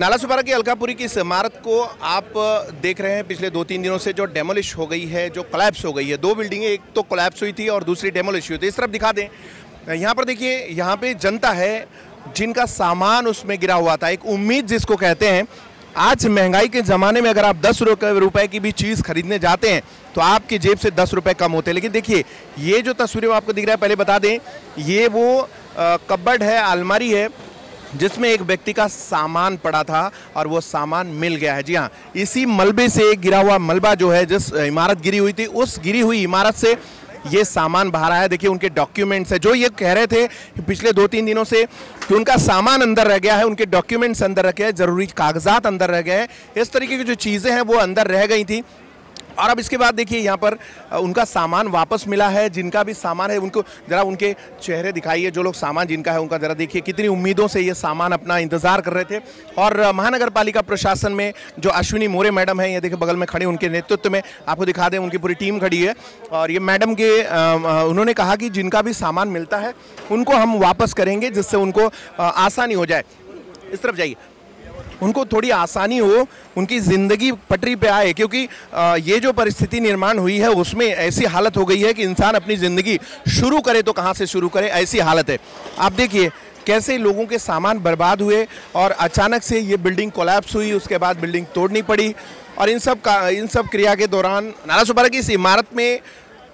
नाला सुपारा की अलकापुरी की इस इमारत को आप देख रहे हैं पिछले 2-3 दिनों से जो डेमोलिश हो गई है, जो कोलैप्स हो गई है। दो बिल्डिंगें, एक तो कोलैप्स हुई थी और दूसरी डेमोलिश हुई थी। इस तरफ दिखा दें, यहाँ पर देखिए, यहाँ पे जनता है जिनका सामान उसमें गिरा हुआ था। एक उम्मीद जिसको कहते हैं। आज महंगाई के ज़माने में अगर आप 10 रुपए की भी चीज़ खरीदने जाते हैं तो आपकी जेब से 10 रुपये कम होते हैं। लेकिन देखिए, ये जो तस्वीरें आपको दिख रहा है, पहले बता दें, ये वो कबर्ड है, अलमारी है, जिसमें एक व्यक्ति का सामान पड़ा था और वो सामान मिल गया है। जी हाँ, इसी मलबे से गिरा हुआ मलबा जो है, जिस इमारत गिरी हुई थी, उस गिरी हुई इमारत से ये सामान बाहर आया। देखिए, उनके डॉक्यूमेंट्स है, जो ये कह रहे थे पिछले 2-3 दिनों से कि उनका सामान अंदर रह गया है, उनके डॉक्यूमेंट्स अंदर रह गए, जरूरी कागजात अंदर रह गए हैं, इस तरीके की जो चीज़ें हैं वो अंदर रह गई थी। और अब इसके बाद देखिए, यहाँ पर उनका सामान वापस मिला है। जिनका भी सामान है उनको ज़रा उनके चेहरे दिखाइए, जो लोग सामान जिनका है उनका ज़रा देखिए, कितनी उम्मीदों से ये सामान अपना इंतज़ार कर रहे थे। और महानगर पालिका प्रशासन में जो अश्विनी मोरे मैडम है, ये देखिए बगल में खड़ी, उनके नेतृत्व में आपको दिखा दें, उनकी पूरी टीम खड़ी है। और ये मैडम के उन्होंने कहा कि जिनका भी सामान मिलता है उनको हम वापस करेंगे, जिससे उनको आसानी हो जाए। इस तरफ जाइए, उनको थोड़ी आसानी हो, उनकी ज़िंदगी पटरी पे आए, क्योंकि ये जो परिस्थिति निर्माण हुई है उसमें ऐसी हालत हो गई है कि इंसान अपनी ज़िंदगी शुरू करे तो कहाँ से शुरू करे, ऐसी हालत है। आप देखिए कैसे लोगों के सामान बर्बाद हुए और अचानक से ये बिल्डिंग कोलैप्स हुई, उसके बाद बिल्डिंग तोड़नी पड़ी। और इन सब क्रिया के दौरान नाला सुपारा की इस इमारत में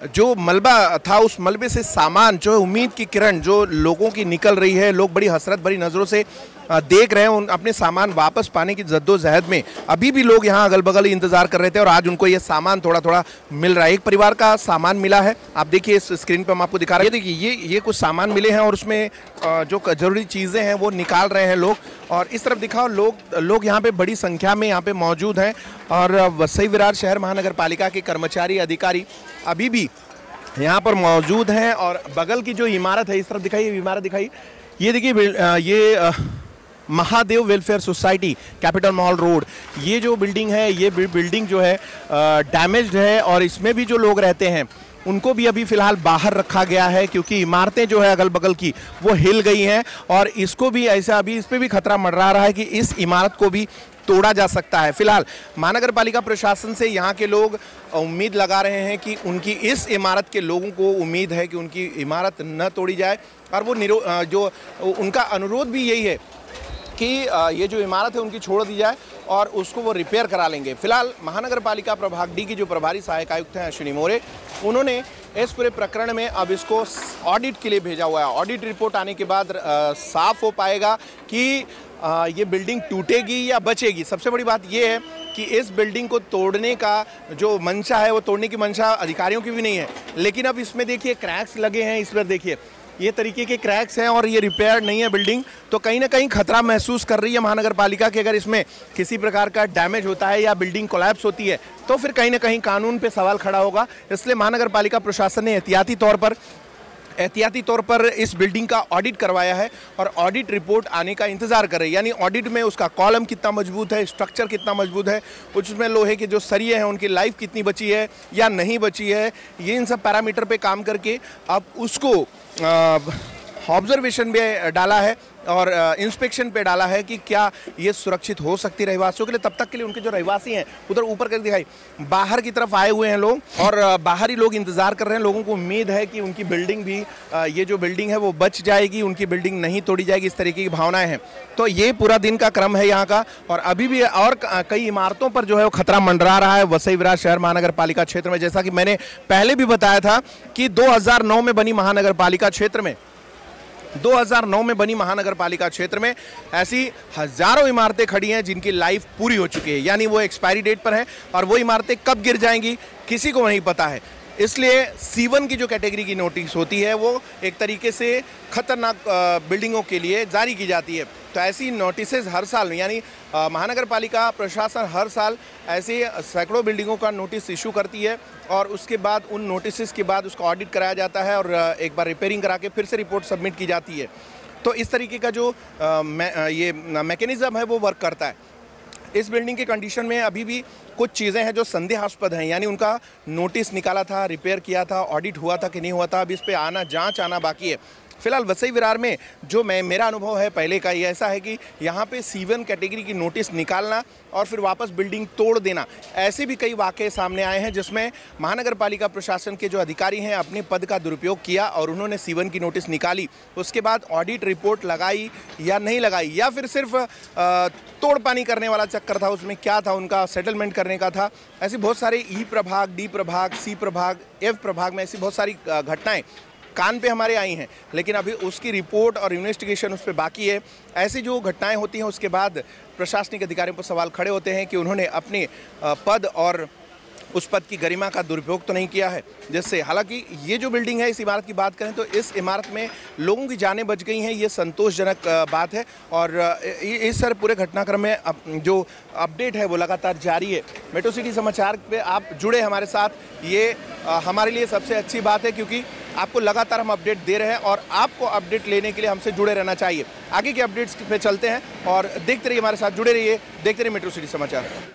जो मलबा था, उस मलबे से सामान, जो उम्मीद की किरण जो लोगों की निकल रही है, लोग बड़ी हसरत भरी नज़रों से देख रहे हैं उन अपने सामान वापस पाने की जद्दोजहद में। अभी भी लोग यहाँ अगल बगल इंतज़ार कर रहे थे और आज उनको ये सामान थोड़ा थोड़ा मिल रहा है। एक परिवार का सामान मिला है, आप देखिए इस स्क्रीन पर हम आपको दिखा रहे हैं। देखिए, ये कुछ सामान मिले हैं और उसमें जो ज़रूरी चीज़ें हैं वो निकाल रहे हैं लोग। और इस तरफ दिखाओ, लोग यहाँ पे बड़ी संख्या में यहाँ पे मौजूद हैं। और वसई विरार शहर महानगर पालिका के कर्मचारी, अधिकारी अभी भी यहाँ पर मौजूद हैं। और बगल की जो इमारत है, इस तरफ दिखाइए, इमारत दिखाई, ये देखिए, ये Mahadev welfare society, capital mall road, ये जो बिल्डिंग है, ये बिल्डिंग जो है डैमेज्ड है। और इसमें भी जो लोग रहते हैं उनको भी अभी फ़िलहाल बाहर रखा गया है, क्योंकि इमारतें जो है अगल बगल की वो हिल गई हैं। और इसको भी ऐसा, अभी इस पर भी खतरा मंडरा रहा है कि इस इमारत को भी तोड़ा जा सकता है। फिलहाल महानगर पालिका प्रशासन से यहाँ के लोग उम्मीद लगा रहे हैं कि उनकी इस इमारत के लोगों को उम्मीद है कि उनकी इमारत न तोड़ी जाए। और वो जो उनका अनुरोध भी यही है कि ये जो इमारत है उनकी छोड़ दी जाए और उसको वो रिपेयर करा लेंगे। फिलहाल महानगर पालिका प्रभाग डी की जो प्रभारी सहायक आयुक्त हैं अश्विनी मोरे, उन्होंने इस पूरे प्रकरण में अब इसको ऑडिट के लिए भेजा हुआ है। ऑडिट रिपोर्ट आने के बाद साफ हो पाएगा कि ये बिल्डिंग टूटेगी या बचेगी। सबसे बड़ी बात ये है कि इस बिल्डिंग को तोड़ने का जो मंशा है, वो तोड़ने की मंशा अधिकारियों की भी नहीं है। लेकिन अब इसमें देखिए क्रैक्स लगे हैं, इस पर देखिए ये तरीके के क्रैक्स हैं और ये रिपेयर नहीं है बिल्डिंग, तो कहीं ना कहीं खतरा महसूस कर रही है महानगर पालिका कि अगर इसमें किसी प्रकार का डैमेज होता है या बिल्डिंग कोलैप्स होती है तो फिर कहीं ना कहीं कानून पे सवाल खड़ा होगा। इसलिए महानगर पालिका प्रशासन ने एहतियाती तौर पर इस बिल्डिंग का ऑडिट करवाया है और ऑडिट रिपोर्ट आने का इंतजार कर रही है। यानी ऑडिट में उसका कॉलम कितना मजबूत है, स्ट्रक्चर कितना मजबूत है, उसमें लोहे के जो सरिये हैं उनकी लाइफ कितनी बची है या नहीं बची है, ये इन सब पैरामीटर पे काम करके अब उसको ऑब्जर्वेशन में डाला है और इंस्पेक्शन पे डाला है कि क्या ये सुरक्षित हो सकती रहवासियों के लिए। तब तक के लिए उनके जो रहवासी हैं, उधर ऊपर कर दिखाई, बाहर की तरफ आए हुए हैं लोग और बाहरी लोग इंतज़ार कर रहे हैं। लोगों को उम्मीद है कि उनकी बिल्डिंग भी, ये जो बिल्डिंग है वो बच जाएगी, उनकी बिल्डिंग नहीं तोड़ी जाएगी, इस तरीके की भावनाएं हैं। तो ये पूरा दिन का क्रम है यहाँ का। और अभी भी और कई इमारतों पर जो है वो खतरा मंडरा रहा है वसई विरार शहर महानगर पालिका क्षेत्र में। जैसा कि मैंने पहले भी बताया था कि 2009 में बनी महानगर पालिका क्षेत्र में 2009 में बनी महानगर पालिका क्षेत्र में ऐसी हजारों इमारतें खड़ी हैं जिनकी लाइफ पूरी हो चुकी है, यानी वो एक्सपायरी डेट पर है और वो इमारतें कब गिर जाएंगी किसी को नहीं पता है। इसलिए C1 की जो कैटेगरी की नोटिस होती है वो एक तरीके से खतरनाक बिल्डिंगों के लिए जारी की जाती है। तो ऐसी नोटिसेज हर साल, यानी महानगर पालिका प्रशासन हर साल ऐसे सैकड़ों बिल्डिंगों का नोटिस इशू करती है और उसके बाद उन नोटिस के बाद उसका ऑडिट कराया जाता है और एक बार रिपेयरिंग करा के फिर से रिपोर्ट सबमिट की जाती है। तो इस तरीके का जो ये मैकेनिज़्म है वो वर्क करता है। इस बिल्डिंग की कंडीशन में अभी भी कुछ चीज़ें हैं जो संदेहास्पद हैं, यानी उनका नोटिस निकाला था, रिपेयर किया था, ऑडिट हुआ था कि नहीं हुआ था, अब इस पर जांच आना बाकी है। फिलहाल वसई विरार में जो मेरा अनुभव है पहले का ये ऐसा है कि यहाँ पे C1 कैटेगरी की नोटिस निकालना और फिर वापस बिल्डिंग तोड़ देना, ऐसे भी कई वाक़ये सामने आए हैं जिसमें महानगर पालिका प्रशासन के जो अधिकारी हैं अपने पद का दुरुपयोग किया और उन्होंने C1 की नोटिस निकाली, उसके बाद ऑडिट रिपोर्ट लगाई या नहीं लगाई, या फिर सिर्फ तोड़ पानी करने वाला चक्कर था, उसमें क्या था, उनका सेटलमेंट करने का था। ऐसी बहुत सारे E प्रभाग, D प्रभाग, C प्रभाग, F प्रभाग में ऐसी बहुत सारी घटनाएं कान पे हमारे आई हैं, लेकिन अभी उसकी रिपोर्ट और इन्वेस्टिगेशन उस पर बाकी है। ऐसी जो घटनाएं होती हैं उसके बाद प्रशासनिक अधिकारियों पर सवाल खड़े होते हैं कि उन्होंने अपने पद और उस पद की गरिमा का दुरुपयोग तो नहीं किया है, जिससे हालांकि ये जो बिल्डिंग है, इस इमारत की बात करें तो इस इमारत में लोगों की जानें बच गई हैं, ये संतोषजनक बात है। और इस सर पूरे घटनाक्रम में जो अपडेट है वो लगातार जारी है। मेट्रो सिटी समाचार पे आप जुड़े हमारे साथ, ये हमारे लिए सबसे अच्छी बात है क्योंकि आपको लगातार हम अपडेट दे रहे हैं और आपको अपडेट लेने के लिए हमसे जुड़े रहना चाहिए। आगे के अपडेट्स पे चलते हैं और देखते रहिए, हमारे साथ जुड़े रहिए, देखते रहिए मेट्रो सिटी समाचार।